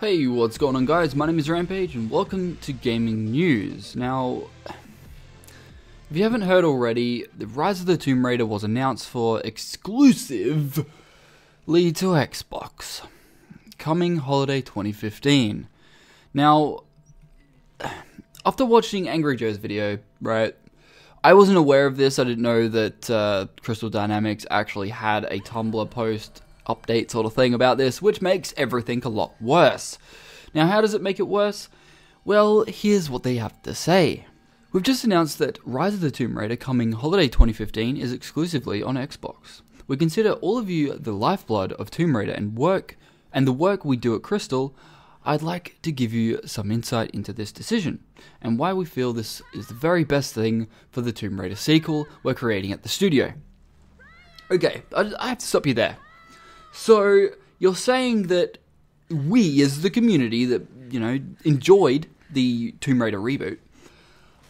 Hey, what's going on guys? My name is Rampage and welcome to Gaming News. Now, if you haven't heard already, the Rise of the Tomb Raider was announced for exclusively to Xbox, coming holiday 2015. Now, after watching Angry Joe's video, right, I wasn't aware of this. I didn't know that Crystal Dynamics actually had a Tumblr post update sort of thing about this, which makes everything a lot worse. Now, how does it make it worse? Well, here's what they have to say. We've just announced that Rise of the Tomb Raider coming holiday 2015 is exclusively on Xbox. We consider all of you the lifeblood of Tomb Raider and the work we do at Crystal. I'd like to give you some insight into this decision and why we feel this is the very best thing for the Tomb Raider sequel we're creating at the studio. Okay, I have to stop you there. So, you're saying that we, as the community that, enjoyed the Tomb Raider reboot,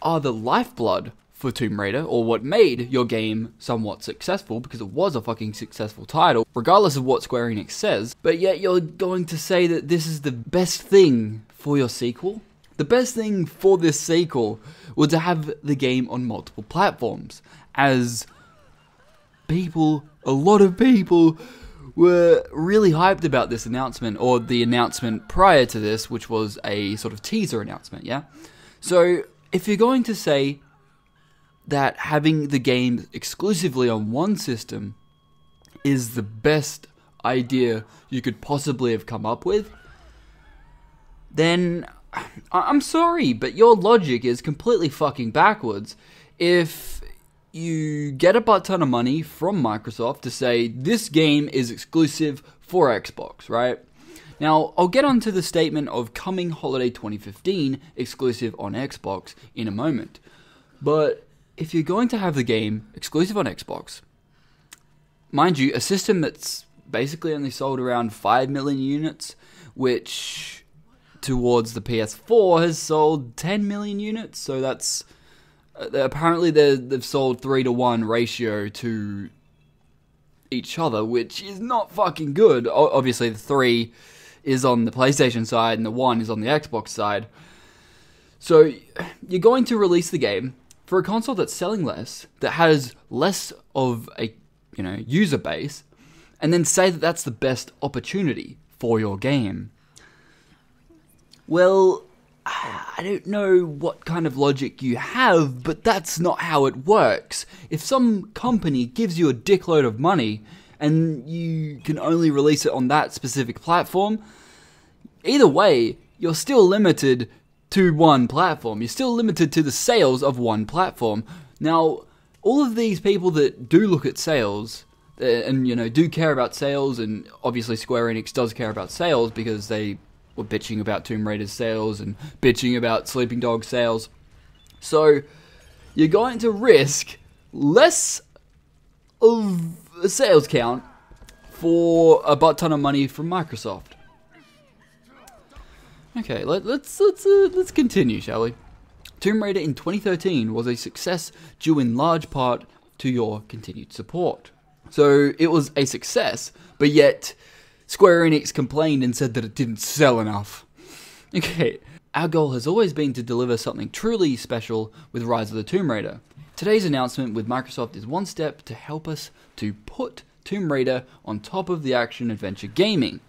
are the lifeblood for Tomb Raider, or what made your game somewhat successful, because it was a fucking successful title, regardless of what Square Enix says, but yet you're going to say that this is the best thing for your sequel? The best thing for this sequel was to have the game on multiple platforms, as a lot of people were really hyped about this announcement, or the announcement prior to this, which was a sort of teaser announcement, yeah? So, if you're going to say that having the game exclusively on one system is the best idea you could possibly have come up with, then I'm sorry, but your logic is completely fucking backwards. If you get a butt ton of money from Microsoft to say this game is exclusive for Xbox, right? Now, I'll get onto the statement of coming holiday 2015 exclusive on Xbox in a moment. But if you're going to have the game exclusive on Xbox, mind you, a system that's basically only sold around 5 million units, which towards the PS4 has sold 10 million units, so that's apparently they've sold 3-to-1 ratio to each other, which is not fucking good. Obviously, the 3 is on the PlayStation side and the 1 is on the Xbox side. So, you're going to release the game for a console that's selling less, that has less of a user base, and then say that that's the best opportunity for your game. Well, I don't know what kind of logic you have, but that's not how it works. If some company gives you a dickload of money and you can only release it on that specific platform, either way, you're still limited to one platform. You're still limited to the sales of one platform. Now, all of these people that do look at sales and do care about sales, and obviously Square Enix does care about sales because they were bitching about Tomb Raider's sales and bitching about Sleeping Dog's sales. So, you're going to risk less of a sales count for a butt ton of money from Microsoft. Okay, let's continue, shall we? Tomb Raider in 2013 was a success due in large part to your continued support. So, it was a success, but yet Square Enix complained and said that it didn't sell enough. Okay, our goal has always been to deliver something truly special with Rise of the Tomb Raider. Today's announcement with Microsoft is one step to help us to put Tomb Raider on top of the action-adventure gaming.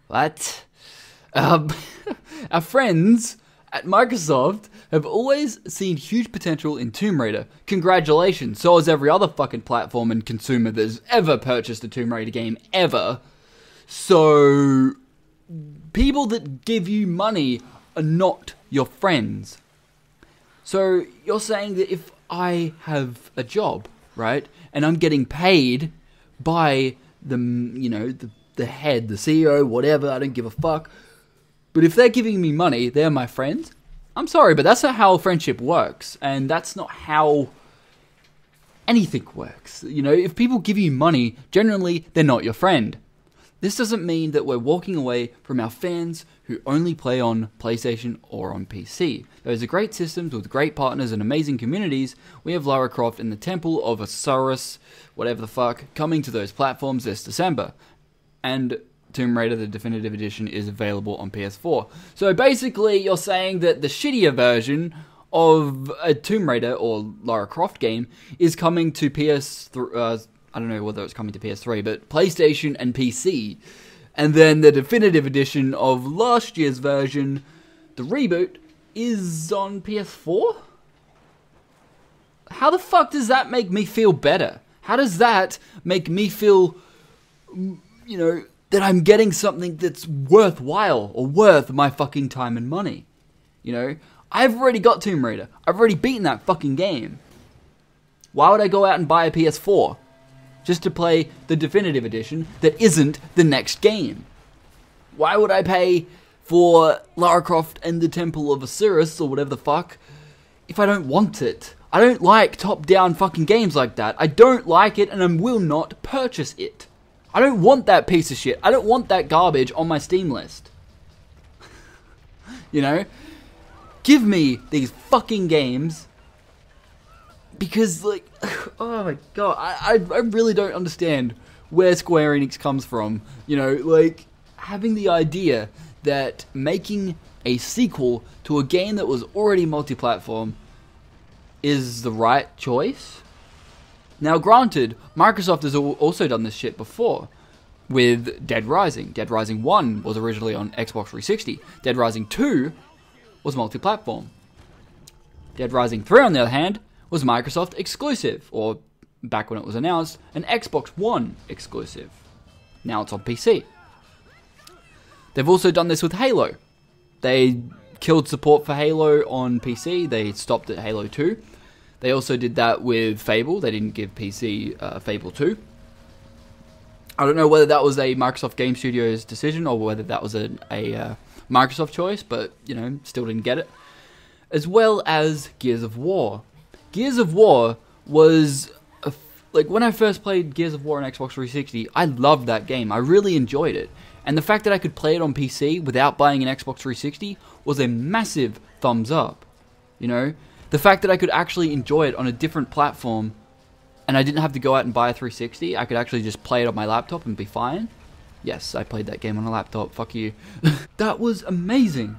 What? Our friends at Microsoft have always seen huge potential in Tomb Raider. Congratulations, so has every other fucking platform and consumer that's ever purchased a Tomb Raider game, ever. So, people that give you money are not your friends. So, you're saying that if I have a job, right, and I'm getting paid by the head, the CEO, whatever, I don't give a fuck, but if they're giving me money, they're my friends? I'm sorry, but that's not how friendship works, and that's not how anything works. If people give you money, generally, they're not your friend. This doesn't mean that we're walking away from our fans who only play on PlayStation or on PC. Those are great systems with great partners and amazing communities. We have Lara Croft in the Temple of Osiris, whatever the fuck, coming to those platforms this December. And Tomb Raider, the Definitive Edition, is available on PS4. So basically, you're saying that the shittier version of a Tomb Raider or Lara Croft game is coming to PS3, I don't know whether it's coming to PS3, but PlayStation and PC. And then the Definitive Edition of last year's version, the reboot, is on PS4? How the fuck does that make me feel better? How does that make me feel, that I'm getting something that's worthwhile or worth my fucking time and money? I've already got Tomb Raider. I've already beaten that fucking game. Why would I go out and buy a PS4? Just to play the Definitive Edition that isn't the next game? Why would I pay for Lara Croft and the Temple of Osiris or whatever the fuck if I don't want it? I don't like top-down fucking games like that. I don't like it and I will not purchase it. I don't want that piece of shit. I don't want that garbage on my Steam list. Give me these fucking games. Because, oh my god, I really don't understand where Square Enix comes from. Having the idea that making a sequel to a game that was already multi-platform is the right choice. Now, granted, Microsoft has also done this shit before with Dead Rising. Dead Rising 1 was originally on Xbox 360. Dead Rising 2 was multi-platform. Dead Rising 3, on the other hand, was Microsoft exclusive, or back when it was announced, an Xbox One exclusive. Now it's on PC. They've also done this with Halo. They killed support for Halo on PC. They stopped at Halo 2. They also did that with Fable. They didn't give PC Fable 2. I don't know whether that was a Microsoft Game Studios decision or whether that was a Microsoft choice, but, still didn't get it. As well as Gears of War. Gears of War was, when I first played Gears of War on Xbox 360, I loved that game. I really enjoyed it. And the fact that I could play it on PC without buying an Xbox 360 was a massive thumbs up. The fact that I could actually enjoy it on a different platform and I didn't have to go out and buy a 360, I could actually just play it on my laptop and be fine. Yes, I played that game on a laptop, fuck you. That was amazing.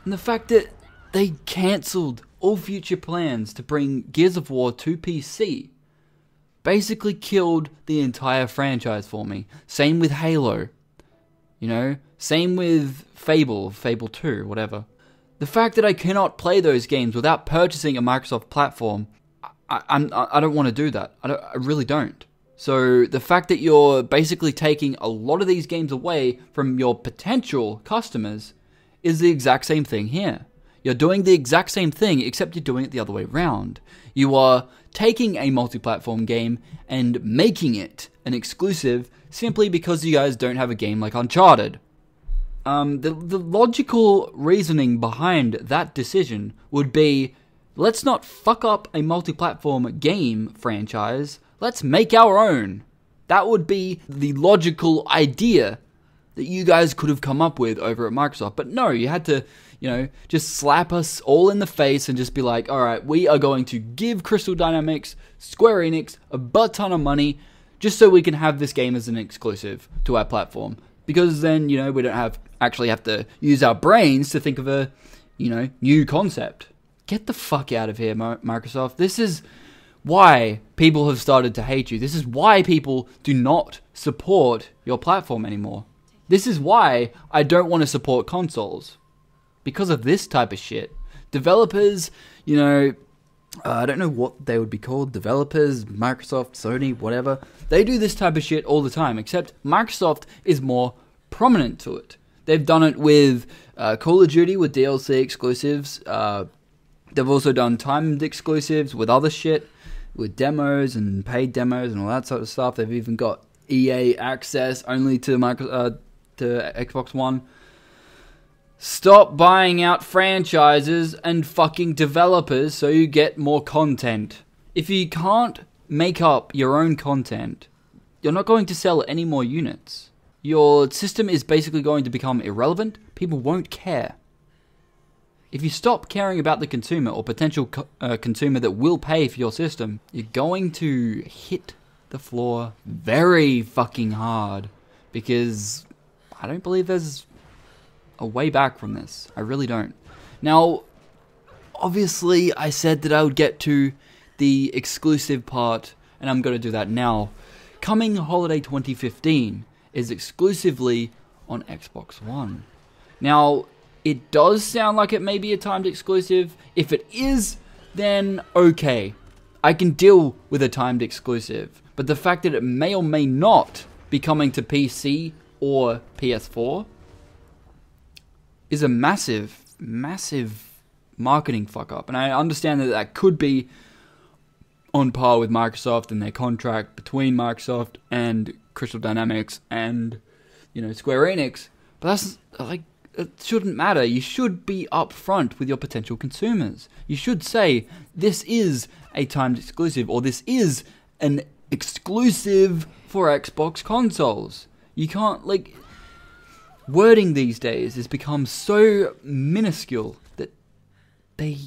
And the fact that they cancelled all future plans to bring Gears of War to PC basically killed the entire franchise for me. Same with Halo. Same with Fable 2, whatever. The fact that I cannot play those games without purchasing a Microsoft platform, I don't want to do that. I really don't. So the fact that you're basically taking a lot of these games away from your potential customers is the exact same thing here. You're doing the exact same thing, except you're doing it the other way around. You are taking a multi-platform game and making it an exclusive simply because you guys don't have a game like Uncharted. The logical reasoning behind that decision would be, let's not fuck up a multi-platform game franchise, let's make our own. That would be the logical idea that you guys could have come up with over at Microsoft. But no, you had to, just slap us all in the face and just be like, alright, we are going to give Crystal Dynamics, Square Enix, a butt ton of money, just so we can have this game as an exclusive to our platform. Because then, we don't actually have to use our brains to think of a, new concept. Get the fuck out of here, Microsoft. This is why people have started to hate you. This is why people do not support your platform anymore. This is why I don't want to support consoles. Because of this type of shit. Developers, I don't know what they would be called. Developers, Microsoft, Sony, whatever. They do this type of shit all the time. Except Microsoft is more prominent to it. They've done it with Call of Duty with DLC exclusives. They've also done timed exclusives with other shit. With demos and paid demos and all that sort of stuff. They've even got EA access only to Xbox One. Stop buying out franchises and fucking developers so you get more content. If you can't make up your own content, you're not going to sell any more units. Your system is basically going to become irrelevant. People won't care. If you stop caring about the consumer or potential consumer that will pay for your system, you're going to hit the floor very fucking hard. Because I don't believe there's a way back from this. I really don't. Now, obviously, I said that I would get to the exclusive part, and I'm going to do that now. Coming Holiday 2015 is exclusively on Xbox One. Now, it does sound like it may be a timed exclusive. If it is, then okay. I can deal with a timed exclusive. But the fact that it may or may not be coming to PC or PS4 is a massive, massive marketing fuck up. And I understand that that could be on par with Microsoft and their contract between Microsoft and Crystal Dynamics and, you know, Square Enix. But that's, like, it shouldn't matter. You should be upfront with your potential consumers. You should say, this is a timed exclusive, or this is an exclusive for Xbox consoles. You can't, like, wording these days has become so minuscule that they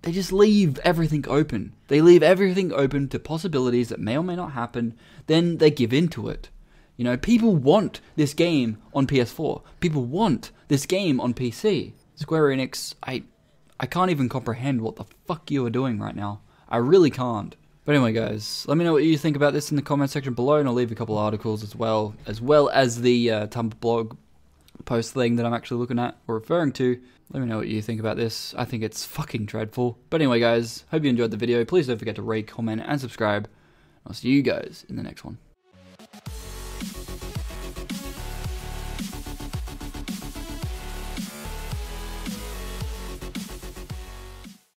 just leave everything open. They leave everything open to possibilities that may or may not happen, then they give in to it. You know, people want this game on PS4. People want this game on PC. Square Enix, I can't even comprehend what the fuck you are doing right now. I really can't. But anyway, guys, let me know what you think about this in the comment section below, and I'll leave a couple articles as well as the Tumblr blog post thing that I'm actually looking at or referring to. Let me know what you think about this. I think it's fucking dreadful. But anyway, guys, hope you enjoyed the video. Please don't forget to rate, comment, and subscribe. I'll see you guys in the next one.